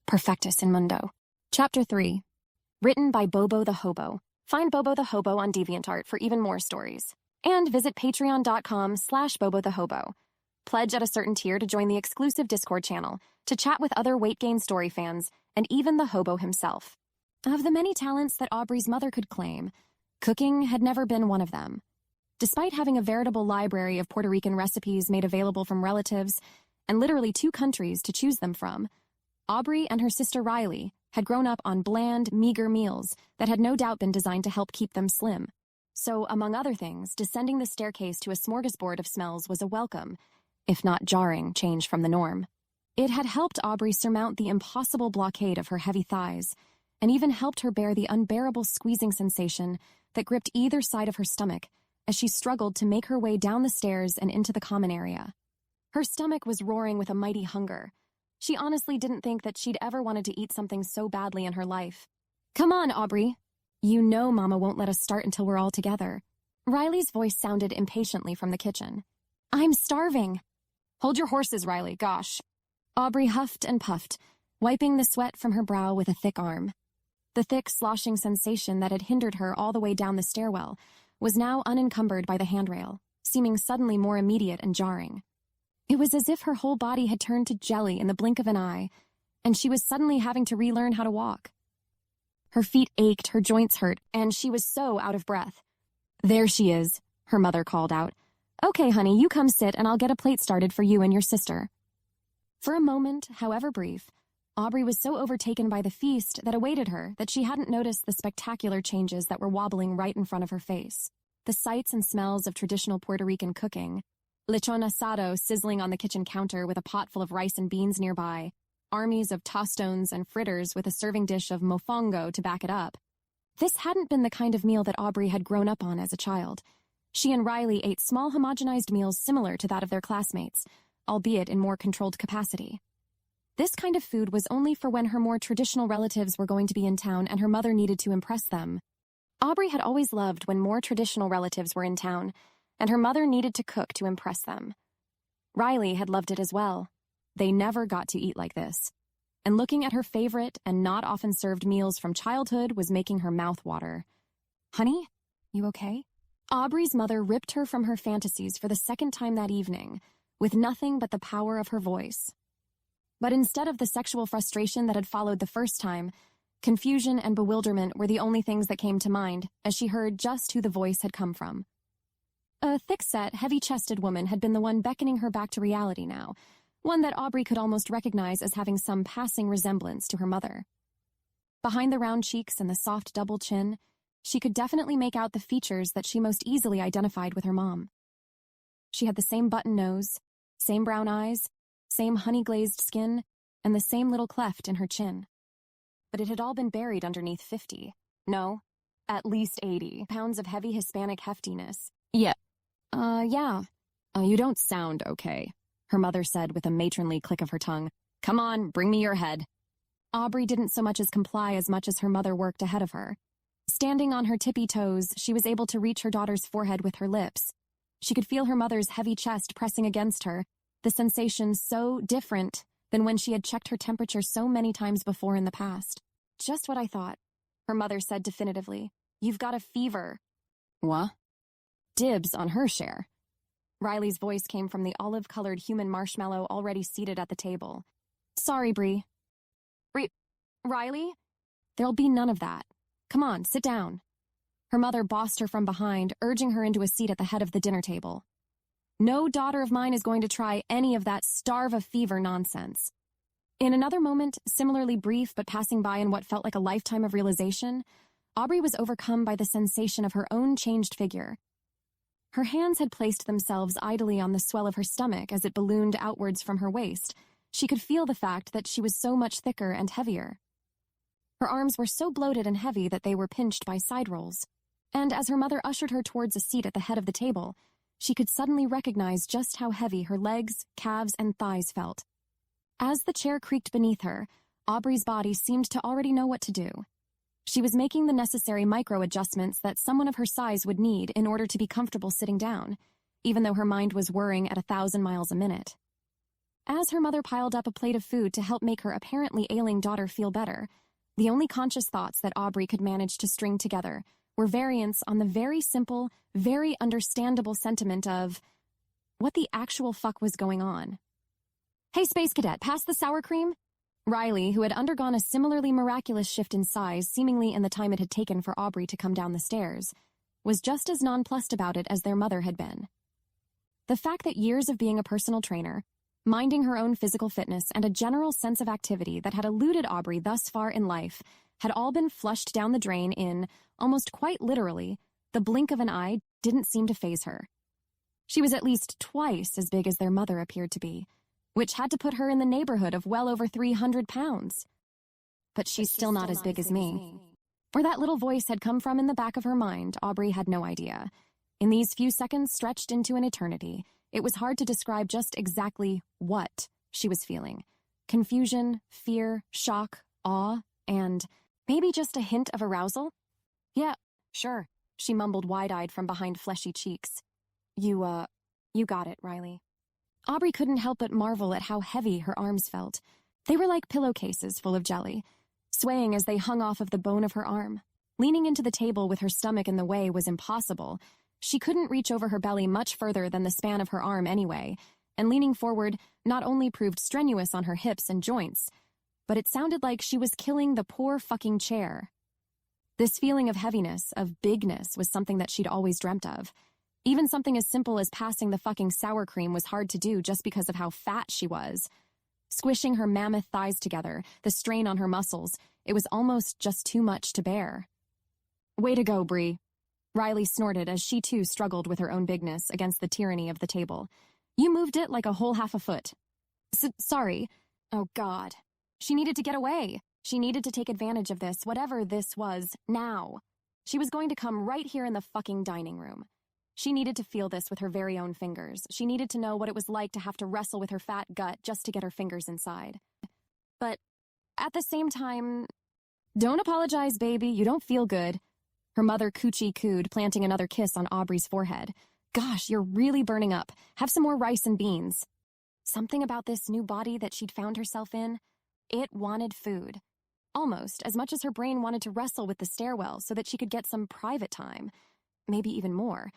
Perfectus in Mundo. Chapter 3. Written by Bobo the Hobo. Find Bobo the Hobo on DeviantArt for even more stories. And visit patreon.com/Bobo the Hobo. Pledge at a certain tier to join the exclusive Discord channel, to chat with other Weight Gain story fans, and even the hobo himself. Of the many talents that Aubrey's mother could claim, cooking had never been one of them. Despite having a veritable library of Puerto Rican recipes made available from relatives, and literally 2 countries to choose them from, Aubrey and her sister Riley had grown up on bland, meager meals that had no doubt been designed to help keep them slim. So, among other things, descending the staircase to a smorgasbord of smells was a welcome, if not jarring, change from the norm. It had helped Aubrey surmount the impossible blockade of her heavy thighs, and even helped her bear the unbearable squeezing sensation that gripped either side of her stomach as she struggled to make her way down the stairs and into the common area. Her stomach was roaring with a mighty hunger. She honestly didn't think that she'd ever wanted to eat something so badly in her life. "Come on, Aubrey. You know Mama won't let us start until we're all together." Riley's voice sounded impatiently from the kitchen. "I'm starving." "Hold your horses, Riley, gosh." Aubrey huffed and puffed, wiping the sweat from her brow with a thick arm. The thick, sloshing sensation that had hindered her all the way down the stairwell was now unencumbered by the handrail, seeming suddenly more immediate and jarring. It was as if her whole body had turned to jelly in the blink of an eye, and she was suddenly having to relearn how to walk. Her feet ached, her joints hurt, and she was so out of breath. "There she is," her mother called out. "Okay, honey, you come sit and I'll get a plate started for you and your sister." For a moment, however brief, Aubrey was so overtaken by the feast that awaited her that she hadn't noticed the spectacular changes that were wobbling right in front of her face. The sights and smells of traditional Puerto Rican cooking, lechon asado sizzling on the kitchen counter with a pot full of rice and beans nearby, armies of tostones and fritters with a serving dish of mofongo to back it up. This hadn't been the kind of meal that Aubrey had grown up on as a child. She and Riley ate small homogenized meals similar to that of their classmates, albeit in more controlled capacity. This kind of food was only for when her more traditional relatives were going to be in town and her mother needed to impress them. Aubrey had always loved when more traditional relatives were in town, and her mother needed to cook to impress them. Riley had loved it as well. They never got to eat like this. And looking at her favorite and not often served meals from childhood was making her mouth water. "Honey, you okay?" Aubrey's mother ripped her from her fantasies for the second time that evening, with nothing but the power of her voice. But instead of the sexual frustration that had followed the first time, confusion and bewilderment were the only things that came to mind as she heard just who the voice had come from. A thick-set, heavy-chested woman had been the one beckoning her back to reality now, one that Aubrey could almost recognize as having some passing resemblance to her mother. Behind the round cheeks and the soft double chin, she could definitely make out the features that she most easily identified with her mom. She had the same button nose, same brown eyes, same honey-glazed skin, and the same little cleft in her chin. But it had all been buried underneath 50, no, at least 80 pounds of heavy Hispanic heftiness. Yeah. You don't sound okay," her mother said with a matronly click of her tongue. "Come on, bring me your head." Aubrey didn't so much as comply as much as her mother worked ahead of her. Standing on her tippy toes, she was able to reach her daughter's forehead with her lips. She could feel her mother's heavy chest pressing against her, the sensation so different than when she had checked her temperature so many times before in the past. "Just what I thought," her mother said definitively. "You've got a fever." "What?" "Dibs on her share." Riley's voice came from the olive-colored human marshmallow already seated at the table. "Sorry, Bree." Riley? There'll be none of that. Come on, sit down." Her mother bossed her from behind, urging her into a seat at the head of the dinner table. No daughter of mine is going to try any of that starve of fever nonsense. In another moment, similarly brief but passing by in what felt like a lifetime of realization, Aubrey was overcome by the sensation of her own changed figure. Her hands had placed themselves idly on the swell of her stomach as it ballooned outwards from her waist. She could feel the fact that she was so much thicker and heavier. Her arms were so bloated and heavy that they were pinched by side rolls. And as her mother ushered her towards a seat at the head of the table, she could suddenly recognize just how heavy her legs, calves, and thighs felt. As the chair creaked beneath her, Aubrey's body seemed to already know what to do. She was making the necessary micro-adjustments that someone of her size would need in order to be comfortable sitting down, even though her mind was whirring at 1,000 miles a minute. As her mother piled up a plate of food to help make her apparently ailing daughter feel better, the only conscious thoughts that Aubrey could manage to string together were variants on the very simple, very understandable sentiment of, what the actual fuck was going on? "Hey, Space Cadet, pass the sour cream?" Riley, who had undergone a similarly miraculous shift in size seemingly in the time it had taken for Aubrey to come down the stairs, was just as nonplussed about it as their mother had been. The fact that years of being a personal trainer, minding her own physical fitness, and a general sense of activity that had eluded Aubrey thus far in life had all been flushed down the drain in, almost quite literally, the blink of an eye didn't seem to faze her. She was at least twice as big as their mother appeared to be, which had to put her in the neighborhood of well over 300 pounds. But she's still not as big as me. Where that little voice had come from in the back of her mind, Aubrey had no idea. In these few seconds stretched into an eternity, it was hard to describe just exactly what she was feeling. Confusion, fear, shock, awe, and maybe just a hint of arousal? "Yeah, sure," she mumbled wide-eyed from behind fleshy cheeks. You got it, Riley." Aubrey couldn't help but marvel at how heavy her arms felt. They were like pillowcases full of jelly, swaying as they hung off of the bone of her arm. Leaning into the table with her stomach in the way was impossible. She couldn't reach over her belly much further than the span of her arm anyway, and leaning forward not only proved strenuous on her hips and joints, but it sounded like she was killing the poor fucking chair. This feeling of heaviness, of bigness, was something that she'd always dreamt of. Even something as simple as passing the fucking sour cream was hard to do just because of how fat she was. Squishing her mammoth thighs together, the strain on her muscles, it was almost just too much to bear. "Way to go, Bree," Riley snorted as she too struggled with her own bigness against the tyranny of the table. "You moved it like a whole half a foot." Sorry. Oh, God. She needed to get away. She needed to take advantage of this, whatever this was, now. She was going to come right here in the fucking dining room. She needed to feel this with her very own fingers. She needed to know what it was like to have to wrestle with her fat gut just to get her fingers inside. But at the same time, "Don't apologize, baby. You don't feel good." Her mother coochie cooed, planting another kiss on Aubrey's forehead. "Gosh, you're really burning up. Have some more rice and beans." Something about this new body that she'd found herself in, it wanted food. Almost as much as her brain wanted to wrestle with the stairwell so that she could get some private time. Maybe even more.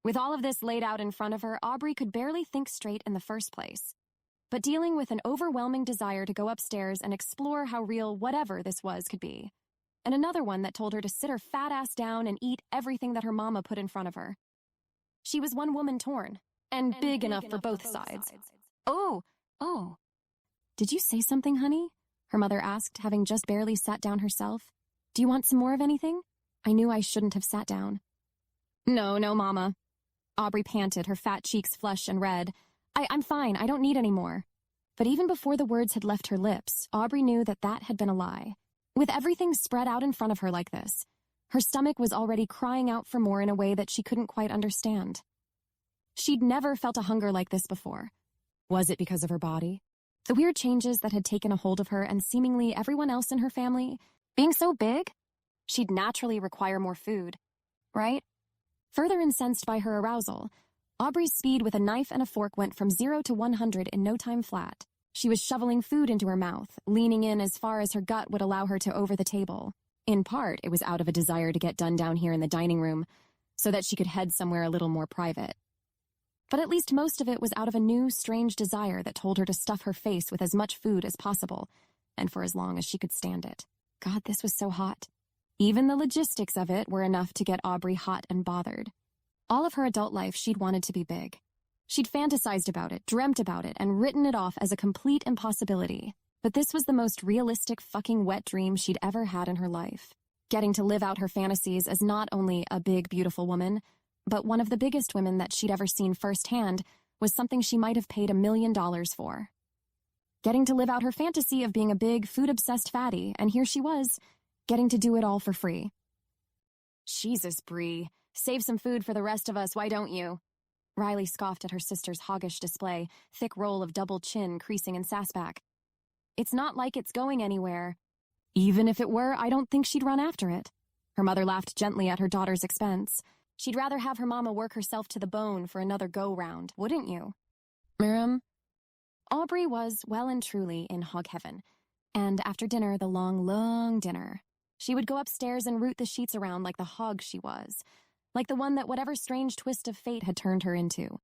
With all of this laid out in front of her, Aubrey could barely think straight in the first place. But dealing with an overwhelming desire to go upstairs and explore how real whatever this was could be. And another one that told her to sit her fat ass down and eat everything that her mama put in front of her. She was one woman torn, and big enough for both sides. Oh. Did you say something, honey?" her mother asked, having just barely sat down herself. "Do you want some more of anything? I knew I shouldn't have sat down." No, Mama." Aubrey panted, her fat cheeks flush and red. I'm fine. I don't need any more." But even before the words had left her lips, Aubrey knew that that had been a lie. With everything spread out in front of her like this, her stomach was already crying out for more in a way that she couldn't quite understand. She'd never felt a hunger like this before. Was it because of her body? The weird changes that had taken a hold of her and seemingly everyone else in her family? Being so big? She'd naturally require more food, right? Further incensed by her arousal, Aubrey's speed with a knife and a fork went from 0 to 100 in no time flat. She was shoveling food into her mouth, leaning in as far as her gut would allow her to over the table. In part, it was out of a desire to get done down here in the dining room, so that she could head somewhere a little more private. But at least most of it was out of a new, strange desire that told her to stuff her face with as much food as possible, and for as long as she could stand it. God, this was so hot. Even the logistics of it were enough to get Aubrey hot and bothered. All of her adult life, she'd wanted to be big. She'd fantasized about it, dreamt about it, and written it off as a complete impossibility. But this was the most realistic fucking wet dream she'd ever had in her life. Getting to live out her fantasies as not only a big, beautiful woman, but one of the biggest women that she'd ever seen firsthand was something she might have paid $1 million for. Getting to live out her fantasy of being a big, food-obsessed fatty, and here she was, getting to do it all for free. Jesus, Bree. Save some food for the rest of us, why don't you? Riley scoffed at her sister's hoggish display, thick roll of double chin creasing in sassback. It's not like it's going anywhere. Even if it were, I don't think she'd run after it. Her mother laughed gently at her daughter's expense. She'd rather have her mama work herself to the bone for another go-round, wouldn't you? Miriam? Aubrey was well and truly in hog heaven, and after dinner, the long, long dinner, she would go upstairs and root the sheets around like the hog she was, like the one that whatever strange twist of fate had turned her into.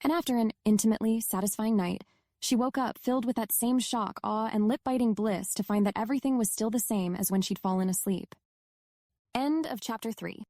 And after an intimately satisfying night, she woke up filled with that same shock, awe, and lip-biting bliss to find that everything was still the same as when she'd fallen asleep. End of chapter 3.